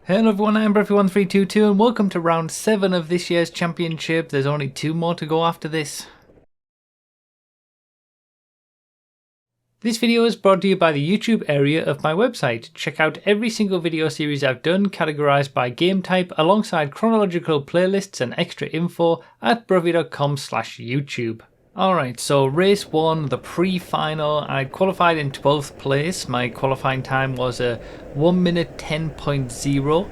Hello everyone, I'm Breathy1322 and welcome to round 7 of this year's championship. There's only 2 more to go after this. This video is brought to you by the YouTube area of my website. Check out every single video series I've done categorized by game type alongside chronological playlists and extra info at breathy.com/YouTube. Alright, so race 1, the pre-final, I qualified in 12th place. My qualifying time was a 1 minute 10.0,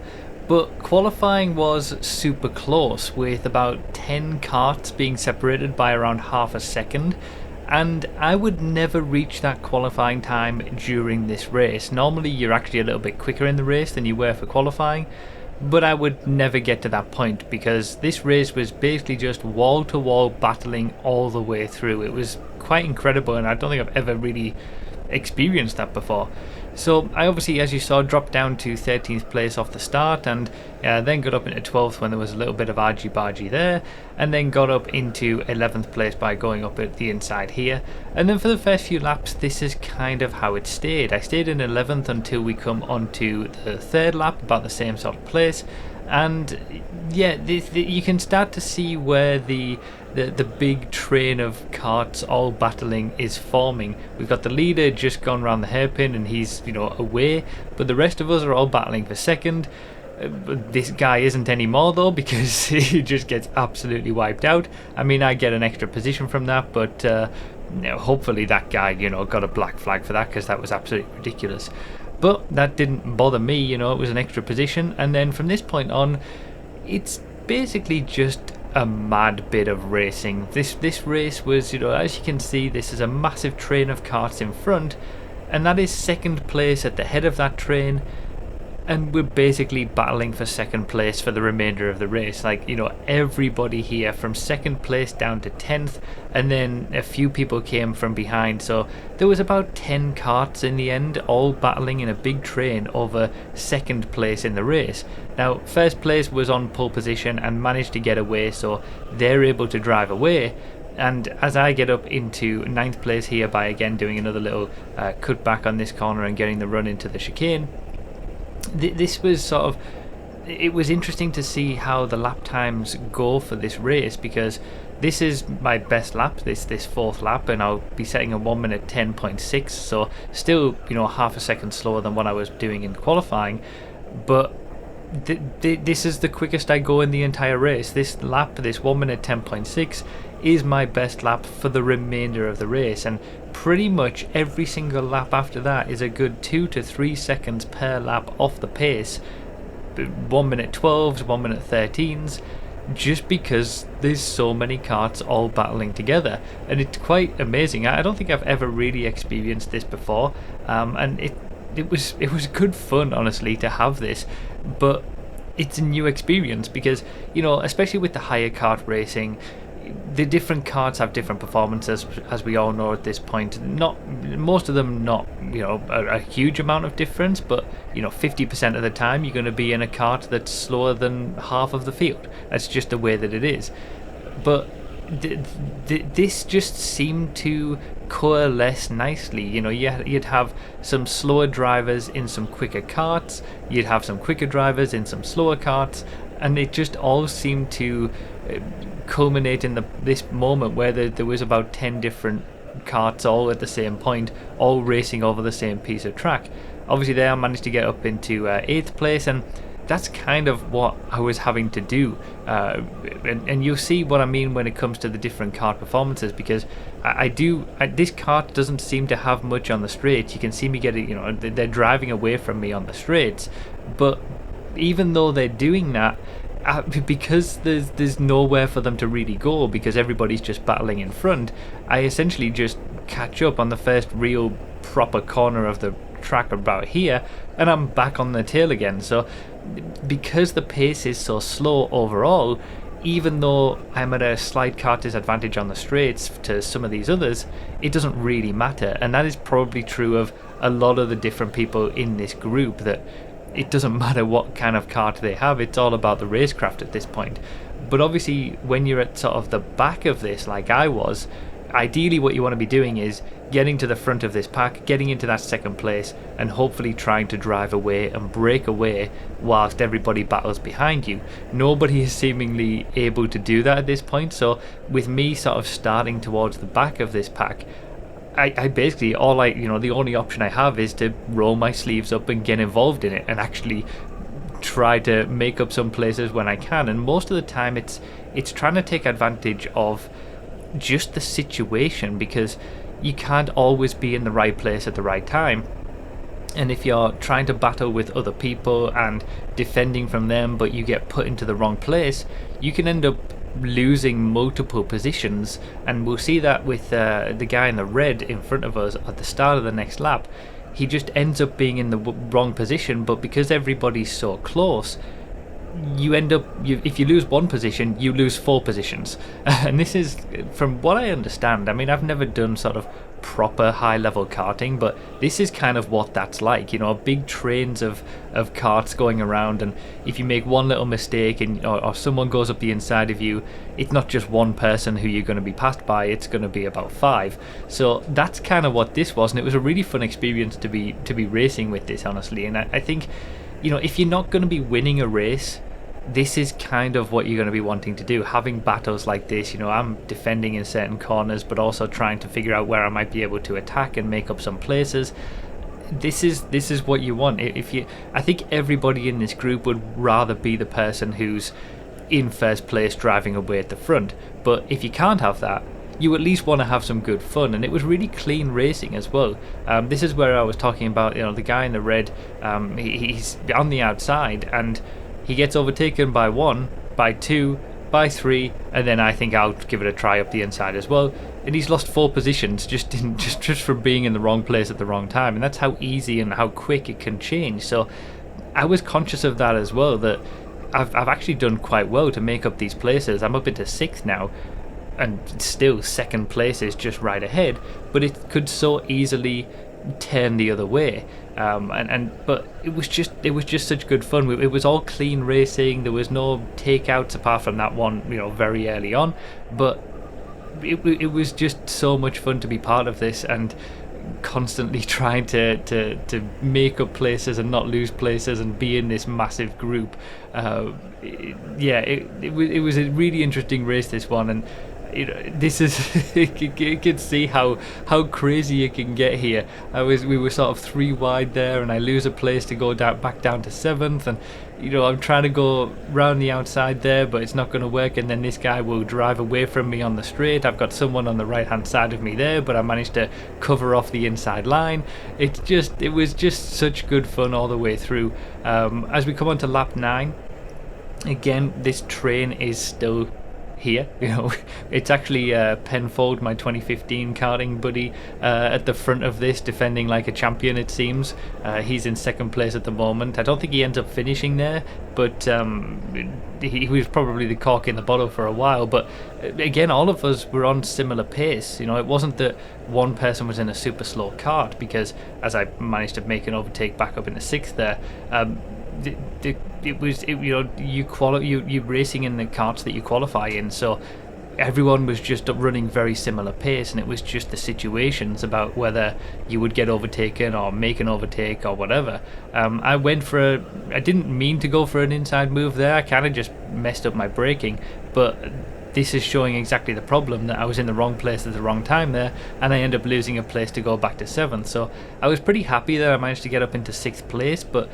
but qualifying was super close with about 10 karts being separated by around half a second. And I would never reach that qualifying time during this race. Normally you're actually a little bit quicker in the race than you were for qualifying, but I would never get to that point because this race was basically just wall-to-wall battling all the way through. It was quite incredible and I don't think I've ever really experienced that before. So I obviously, as you saw, dropped down to 13th place off the start and then got up into 12th when there was a little bit of argy-bargy there, and then got up into 11th place by going up at the inside here. And then for the first few laps this is kind of how it stayed. I stayed in 11th until we come onto the third lap, about the same sort of place. And yeah, you can start to see where the big train of karts all battling is forming. We've got the leader just gone around the hairpin and he's, away, but the rest of us are all battling for second. This guy isn't anymore though, because he just gets absolutely wiped out. I mean, I get an extra position from that, but hopefully that guy, got a black flag for that, because that was absolutely ridiculous. But that didn't bother me, it was an extra position. And then from this point on, it's basically just a mad bit of racing. This race was, as you can see, this is a massive train of karts in front, and that is second place at the head of that train, and we're basically battling for second place for the remainder of the race. Like, everybody here from second place down to 10th, and then a few people came from behind, so there was about 10 karts in the end, all battling in a big train over second place in the race. Now, first place was on pole position and managed to get away, so they're able to drive away. And as I get up into 9th place here by again doing another little cut back on this corner and getting the run into the chicane, this was it was interesting to see how the lap times go for this race, because this is my best lap, this fourth lap, and I'll be setting a 1 minute 10.6, so still half a second slower than what I was doing in qualifying. But this is the quickest I go in the entire race. This lap, this 1 minute 10.6, is my best lap for the remainder of the race, and pretty much every single lap after that is a good 2 to 3 seconds per lap off the pace. 1 minute 12s, 1 minute 13s, just because there's so many karts all battling together, and it's quite amazing. I don't think I've ever really experienced this before, and it was good fun, honestly, to have this, but it's a new experience because, especially with the higher kart racing, the different karts have different performances, as we all know at this point. Most of them not a huge amount of difference, but 50% of the time you're going to be in a kart that's slower than half of the field. That's just the way that it is. But this just seemed to coalesce nicely. You'd have some slower drivers in some quicker karts, you'd have some quicker drivers in some slower karts, and it just all seemed to culminate in this moment where there was about 10 different karts all at the same point, all racing over the same piece of track. Obviously there I managed to get up into 8th place, and that's kind of what I was having to do, and you'll see what I mean when it comes to the different kart performances, because this kart doesn't seem to have much on the straights. You can see me getting, they're driving away from me on the straights, but even though they're doing that, because there's nowhere for them to really go, because everybody's just battling in front, I essentially just catch up on the first real proper corner of the track about here, and I'm back on the tail again. So because the pace is so slow overall, even though I'm at a slight kart disadvantage on the straights to some of these others, it doesn't really matter. And that is probably true of a lot of the different people in this group, that it doesn't matter what kind of kart they have, it's all about the racecraft at this point. But obviously when you're at sort of the back of this, like I was, ideally what you want to be doing is getting to the front of this pack, getting into that second place, and hopefully trying to drive away and break away whilst everybody battles behind you. Nobody is seemingly able to do that at this point, so with me sort of starting towards the back of this pack, I basically, the only option I have is to roll my sleeves up and get involved in it and actually try to make up some places when I can. And most of the time it's trying to take advantage of just the situation, because you can't always be in the right place at the right time. And if you're trying to battle with other people and defending from them, but you get put into the wrong place, you can end up losing multiple positions. And we'll see that with the guy in the red in front of us at the start of the next lap. He just ends up being in the wrong position, but because everybody's so close, you end up, if you lose one position, you lose 4 positions. And this is, from what I understand, I mean, I've never done sort of proper high level karting, but this is kind of what that's like, big trains of carts going around, and if you make one little mistake and or someone goes up the inside of you, it's not just one person who you're going to be passed by, it's going to be about 5. So that's kind of what this was, and it was a really fun experience to be racing with this, honestly. And I think, if you're not going to be winning a race, this is kind of what you're going to be wanting to do, having battles like this. I'm defending in certain corners, but also trying to figure out where I might be able to attack and make up some places. This is what you want. I think everybody in this group would rather be the person who's in first place driving away at the front, but if you can't have that, you at least want to have some good fun. And it was really clean racing as well. This is where I was talking about, the guy in the red, he's on the outside and he gets overtaken by 1, by 2, by 3, and then I think I'll give it a try up the inside as well. And he's lost 4 positions just from being in the wrong place at the wrong time. And that's how easy and how quick it can change. So I was conscious of that as well, that I've actually done quite well to make up these places. I'm up into 6th now, and still second place is just right ahead, but it could so easily turn the other way. But it was just such good fun. It was all clean racing. There was no takeouts apart from that one, very early on. But it was just so much fun to be part of this and constantly trying to make up places and not lose places and be in this massive group. It was a really interesting race, this one. And this is you can see how crazy it can get here. We were sort of 3 wide there, and I lose a place to go back down to 7th, and I'm trying to go round the outside there, but it's not going to work. And then this guy will drive away from me on the straight. I've got someone on the right hand side of me there, but I managed to cover off the inside line. It was just such good fun all the way through. As we come on to lap 9, again, this train is still here. It's actually Penfold, my 2015 karting buddy, at the front of this, defending like a champion, it seems. He's in 2nd place at the moment. I don't think he ends up finishing there, but he was probably the cork in the bottle for a while. But again, all of us were on similar pace. It wasn't that one person was in a super slow kart, because as I managed to make an overtake back up in the 6th there, you're racing in the karts that you qualify in, so everyone was just running very similar pace, and it was just the situations about whether you would get overtaken or make an overtake or whatever. I didn't mean to go for an inside move there. I kind of just messed up my braking, but this is showing exactly the problem, that I was in the wrong place at the wrong time there, and I end up losing a place to go back to 7th. So I was pretty happy that I managed to get up into 6th place, but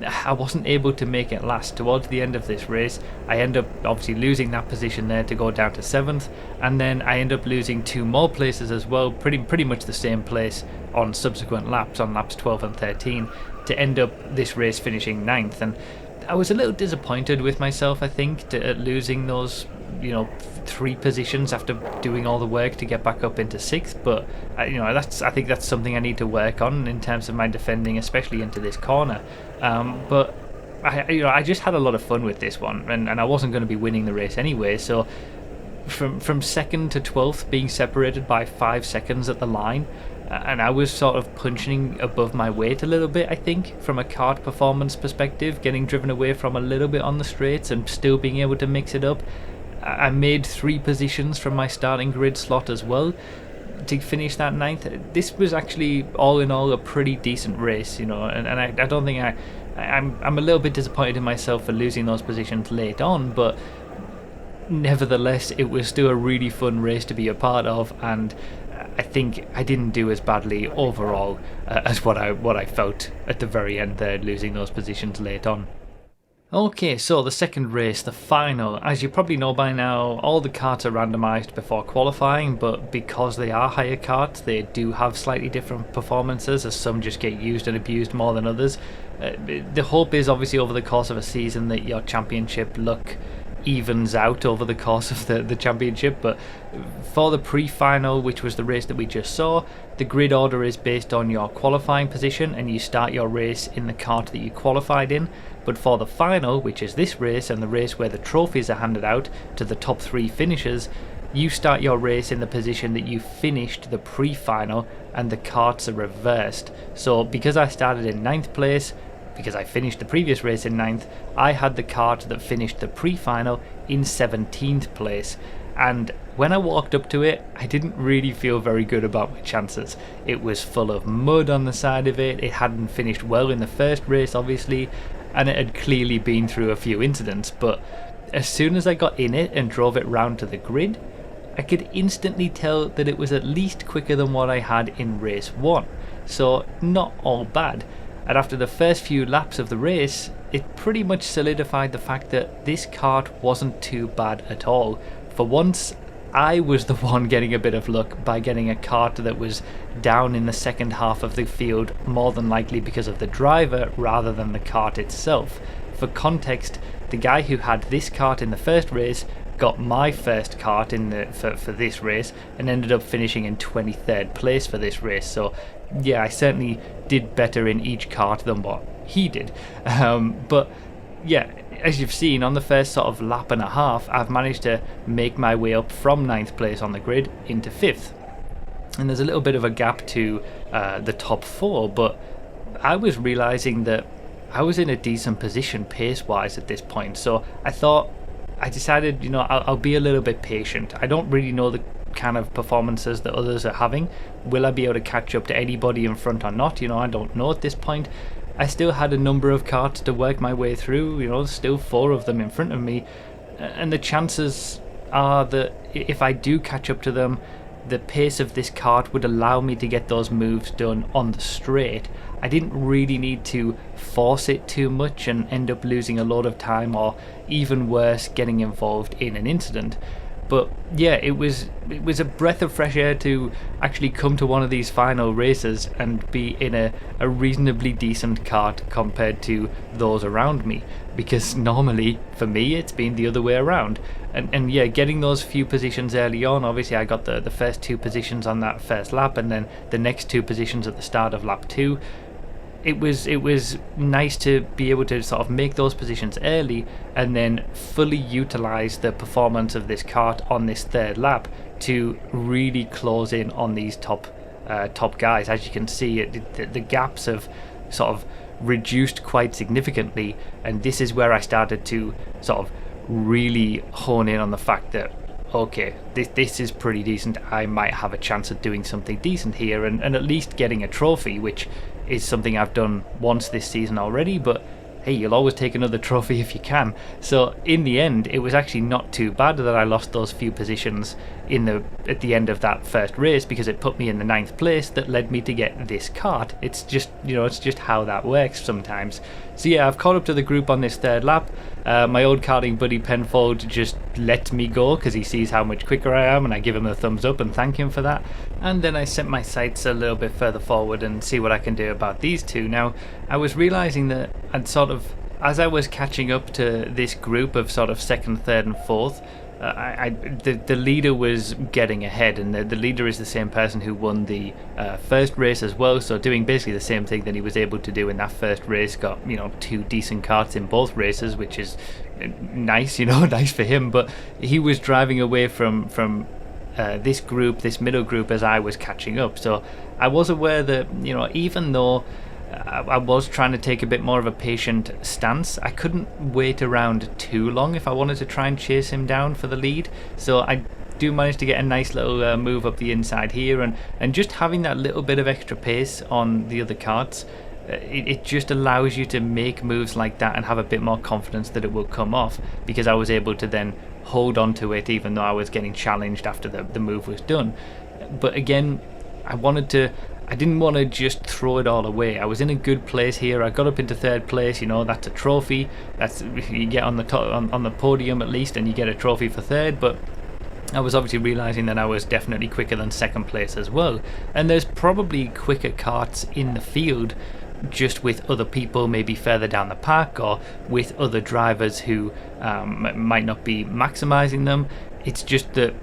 I wasn't able to make it last. Towards the end of this race, I end up obviously losing that position there to go down to 7th, and then I end up losing 2 more places as well, pretty much the same place on subsequent laps, on laps 12 and 13, to end up this race finishing 9th. And I was a little disappointed with myself, I think, at losing those 3 positions after doing all the work to get back up into 6th, but I think that's something I need to work on in terms of my defending, especially into this corner. But I just had a lot of fun with this one, and I wasn't going to be winning the race anyway. So from 2nd to 12th, being separated by 5 seconds at the line, and I was sort of punching above my weight a little bit, I think, from a kart performance perspective, getting driven away from a little bit on the straights and still being able to mix it up. I made 3 positions from my starting grid slot as well. to finish that ninth. This was actually all in all a pretty decent race, and I don't think I'm a little bit disappointed in myself for losing those positions late on, but nevertheless it was still a really fun race to be a part of, and I think I didn't do as badly overall as what I felt at the very end there, losing those positions late on. Okay, so the second race, the final. As you probably know by now, all the karts are randomised before qualifying, but because they are higher karts, they do have slightly different performances, as some just get used and abused more than others. The hope is obviously over the course of a season that your championship luck evens out over the course of the championship, but for the pre-final, which was the race that we just saw, the grid order is based on your qualifying position, and you start your race in the kart that you qualified in. But for the final, which is this race and the race where the trophies are handed out to the top 3 finishers, you start your race in the position that you finished the pre-final, and the karts are reversed. So because I started in 9th place, because I finished the previous race in 9th, I had the kart that finished the pre-final in 17th place. And when I walked up to it, I didn't really feel very good about my chances. It was full of mud on the side of it, it hadn't finished well in the first race obviously, and it had clearly been through a few incidents, but as soon as I got in it and drove it round to the grid, I could instantly tell that it was at least quicker than what I had in race 1, so not all bad. And after the first few laps of the race, it pretty much solidified the fact that this kart wasn't too bad at all. For once, I was the one getting a bit of luck by getting a kart that was down in the second half of the field, more than likely because of the driver rather than the kart itself. For context, the guy who had this kart in the first race got my first kart for this race and ended up finishing in 23rd place for this race. So yeah, I certainly did better in each kart than what he did. But yeah, as you've seen, on the first sort of lap and a half, I've managed to make my way up from 9th place on the grid into 5th. And there's a little bit of a gap to the top 4, but I was realising that I was in a decent position pace-wise at this point. So I decided, I'll be a little bit patient. I don't really know the kind of performances that others are having. Will I be able to catch up to anybody in front or not? I don't know at this point. I still had a number of karts to work my way through, still 4 of them in front of me, and the chances are that if I do catch up to them, the pace of this kart would allow me to get those moves done on the straight. I didn't really need to force it too much and end up losing a lot of time, or even worse, getting involved in an incident. But yeah, it was a breath of fresh air to actually come to one of these final races and be in a reasonably decent kart compared to those around me, because normally for me it's been the other way around. And yeah, getting those few positions early on, obviously I got the first 2 positions on that first lap, and then the next 2 positions at the start of lap 2. It was nice to be able to sort of make those positions early and then fully utilise the performance of this kart on this 3rd lap to really close in on these top guys. As you can see, the gaps have sort of reduced quite significantly, and this is where I started to sort of really hone in on the fact that, okay, this is pretty decent. I might have a chance of doing something decent here and at least getting a trophy, which is something I've done once this season already, but hey, you'll always take another trophy if you can. So in the end, it was actually not too bad that I lost those few positions at the end of that first race, because it put me in the 9th place that led me to get this kart. It's just, it's just how that works sometimes. So yeah, I've caught up to the group on this 3rd lap. My old karting buddy Penfold just lets me go because he sees how much quicker I am, and I give him a thumbs up and thank him for that. And then I set my sights a little bit further forward and see what I can do about these 2. Now, I was realising that I'd sort of, as I was catching up to this group of sort of 2nd, 3rd and 4th, the leader was getting ahead, and the leader is the same person who won the first race as well, so doing basically the same thing that he was able to do in that first race. Got 2 decent karts in both races, which is nice, nice for him. But he was driving away from this group, this middle group, as I was catching up. So I was aware that even though I was trying to take a bit more of a patient stance, I couldn't wait around too long if I wanted to try and chase him down for the lead. So I do manage to get a nice little move up the inside here, and just having that little bit of extra pace on the other karts, it just allows you to make moves like that and have a bit more confidence that it will come off, because I was able to then hold on to it even though I was getting challenged after the move was done. But again, I didn't want to just throw it all away. I was in a good place here. I got up into third place. You know, that's a trophy. That's, you get on the top, on the podium at least, and you get a trophy for third. But I was obviously realising that I was definitely quicker than second place as well. And there's probably quicker karts in the field, just with other people maybe further down the pack, or with other drivers who might not be maximising them. It's just that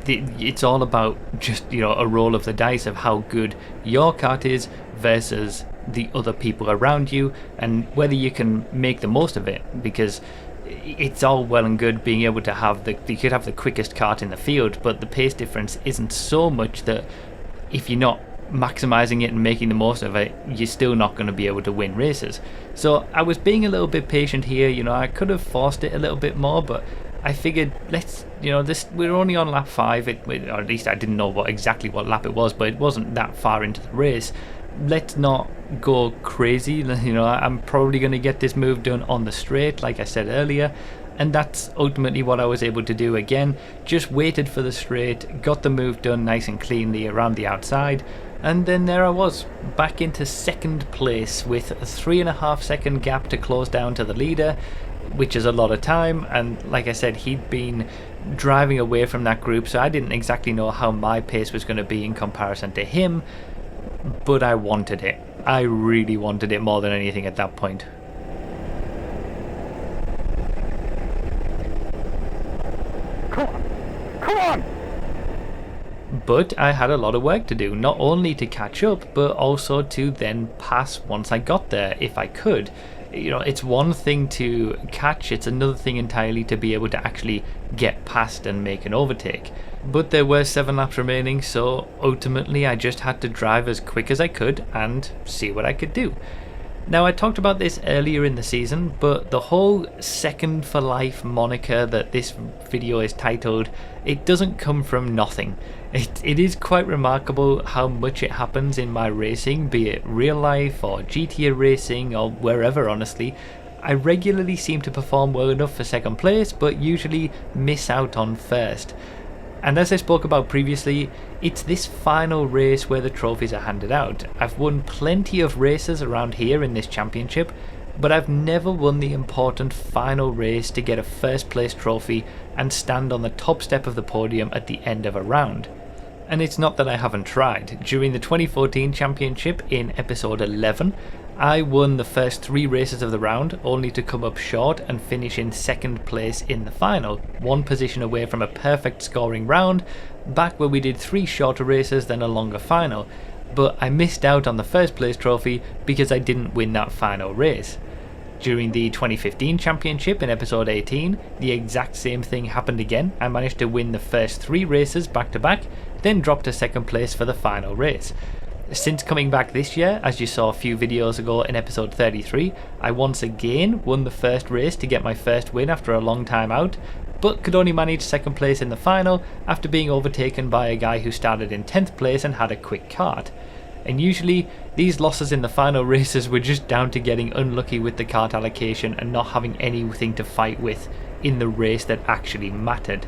it's all about just, you know, a roll of the dice of how good your kart is versus the other people around you, and whether you can make the most of it. Because it's all well and good being able to have you could have the quickest kart in the field, but the pace difference isn't so much that if you're not maximizing it and making the most of it, you're still not going to be able to win races. So I was being a little bit patient here. You know, I could have forced it a little bit more, but I figured, we're only on lap 5, or at least I didn't know exactly what lap it was, but it wasn't that far into the race. Let's not go crazy. You know, I'm probably going to get this move done on the straight, like I said earlier, and that's ultimately what I was able to do. Again, just waited for the straight, got the move done nice and cleanly around the outside, and then there I was, back into second place with a 3.5 second gap to close down to the leader, which is a lot of time. And like I said, he'd been driving away from that group, so I didn't exactly know how my pace was going to be in comparison to him, but I wanted it. I really wanted it more than anything at that point. Come on! But I had a lot of work to do, not only to catch up, but also to then pass once I got there, if I could. You know, it's one thing to catch, it's another thing entirely to be able to actually get past and make an overtake. But there were 7 laps remaining, so ultimately I just had to drive as quick as I could and see what I could do. Now, I talked about this earlier in the season, but the whole Second for Life moniker that this video is titled, it doesn't come from nothing. It is quite remarkable how much it happens in my racing, be it real life or GTA racing or wherever, honestly. I regularly seem to perform well enough for second place, but usually miss out on first. And as I spoke about previously, it's this final race where the trophies are handed out. I've won plenty of races around here in this championship, but I've never won the important final race to get a first place trophy and stand on the top step of the podium at the end of a round. And it's not that I haven't tried. During the 2014 championship in episode 11, I won the first 3 races of the round, only to come up short and finish in second place in the final, 1 position away from a perfect scoring round, back where we did 3 shorter races then a longer final. But I missed out on the first place trophy because I didn't win that final race. During the 2015 championship in episode 18, the exact same thing happened again. I managed to win the first 3 races back to back, then dropped to second place for the final race. Since coming back this year, as you saw a few videos ago in episode 33, I once again won the first race to get my first win after a long time out, but could only manage second place in the final after being overtaken by a guy who started in 10th place and had a quick kart. And usually these losses in the final races were just down to getting unlucky with the kart allocation and not having anything to fight with in the race that actually mattered.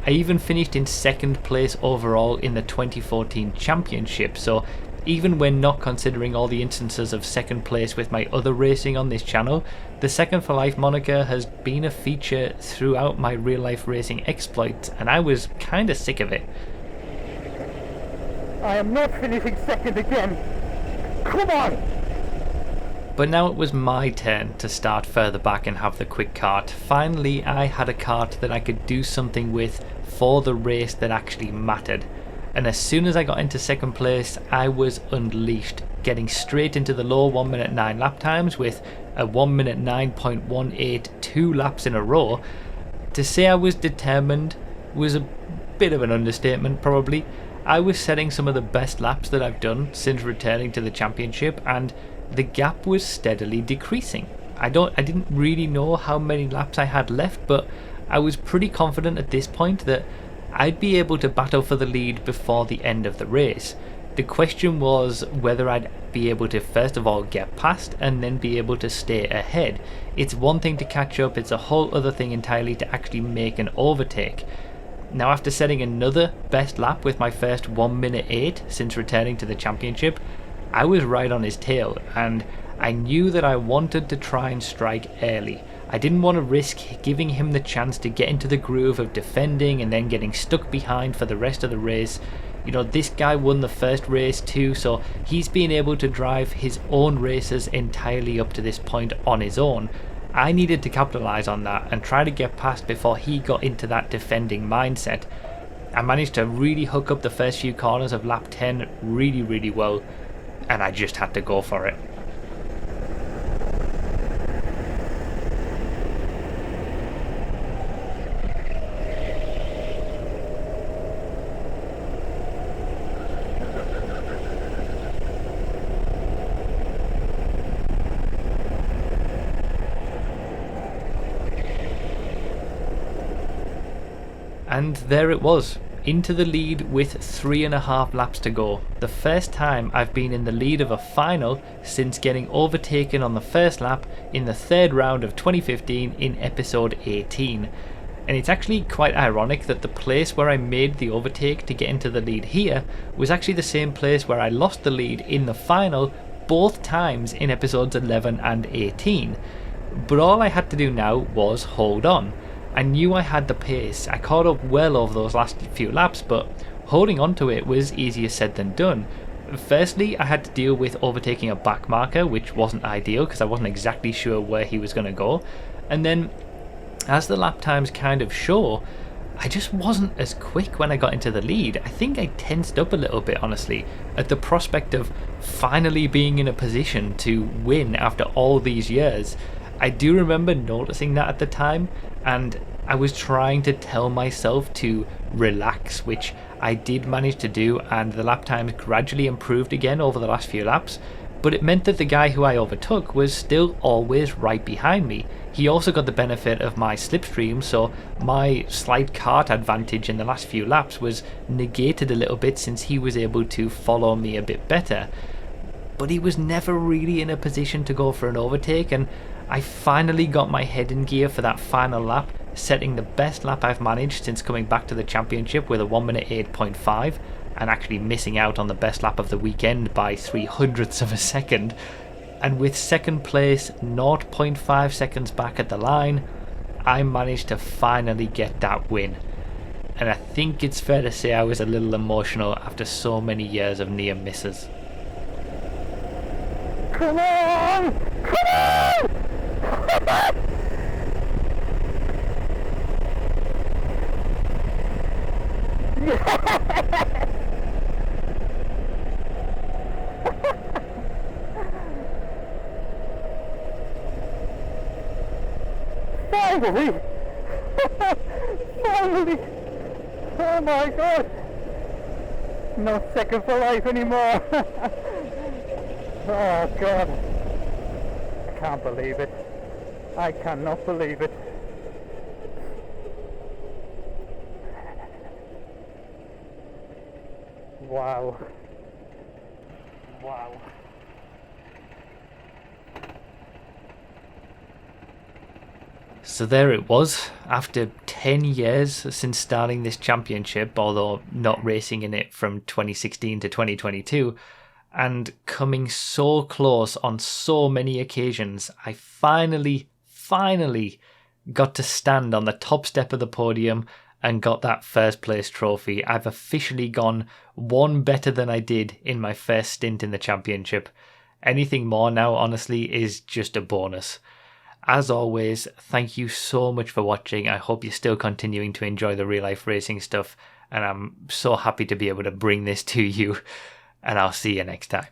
I even finished in second place overall in the 2014 championship, so even when not considering all the instances of second place with my other racing on this channel, the Second for Life moniker has been a feature throughout my real life racing exploits, and I was kinda sick of it. I am not finishing second again. Come on! But now it was my turn to start further back and have the quick kart. Finally, I had a kart that I could do something with for the race that actually mattered. And as soon as I got into second place, I was unleashed, getting straight into the low 1 minute 9 lap times with a 1 minute 9.18 2 laps in a row. To say I was determined was a bit of an understatement, probably. I was setting some of the best laps that I've done since returning to the championship, and the gap was steadily decreasing. I didn't really know how many laps I had left, but I was pretty confident at this point that I'd be able to battle for the lead before the end of the race. The question was whether I'd be able to first of all get past and then be able to stay ahead. It's one thing to catch up, it's a whole other thing entirely to actually make an overtake. Now, after setting another best lap with my first 1 minute 8 since returning to the championship, I was right on his tail, and I knew that I wanted to try and strike early. I didn't want to risk giving him the chance to get into the groove of defending and then getting stuck behind for the rest of the race. You know, this guy won the first race too, so he's been able to drive his own races entirely up to this point on his own. I needed to capitalise on that and try to get past before he got into that defending mindset. I managed to really hook up the first few corners of lap 10 really well, and I just had to go for it. And there it was, into the lead with 3.5 laps to go. The first time I've been in the lead of a final since getting overtaken on the first lap in the third round of 2015 in episode 18. And it's actually quite ironic that the place where I made the overtake to get into the lead here was actually the same place where I lost the lead in the final both times in episodes 11 and 18. But all I had to do now was hold on. I knew I had the pace, I caught up well over those last few laps, but holding on to it was easier said than done. Firstly, I had to deal with overtaking a back marker, which wasn't ideal because I wasn't exactly sure where he was going to go. And then, as the lap times kind of show, I just wasn't as quick when I got into the lead. I think I tensed up a little bit, honestly, at the prospect of finally being in a position to win after all these years. I do remember noticing that at the time, and I was trying to tell myself to relax, which I did manage to do, and the lap times gradually improved again over the last few laps, but it meant that the guy who I overtook was still always right behind me. He also got the benefit of my slipstream, so my slight kart advantage in the last few laps was negated a little bit since he was able to follow me a bit better. But he was never really in a position to go for an overtake, and I finally got my head in gear for that final lap, setting the best lap I've managed since coming back to the championship with a 1 minute 8.5, and actually missing out on the best lap of the weekend by 0.03 of a second. And with second place 0.5 seconds back at the line, I managed to finally get that win. And I think it's fair to say I was a little emotional after so many years of near misses. Come on! Come on! Come on! Finally! Finally! Oh my god! No second for life anymore! Oh god! I can't believe it. I cannot believe it. Wow. Wow. So there it was, after 10 years since starting this championship, although not racing in it from 2016 to 2022, and coming so close on so many occasions, I finally got to stand on the top step of the podium and got that first place trophy. I've officially gone one better than I did in my first stint in the championship. Anything more now, honestly, is just a bonus. As always, thank you so much for watching. I hope you're still continuing to enjoy the real life racing stuff, and I'm so happy to be able to bring this to you, and I'll see you next time.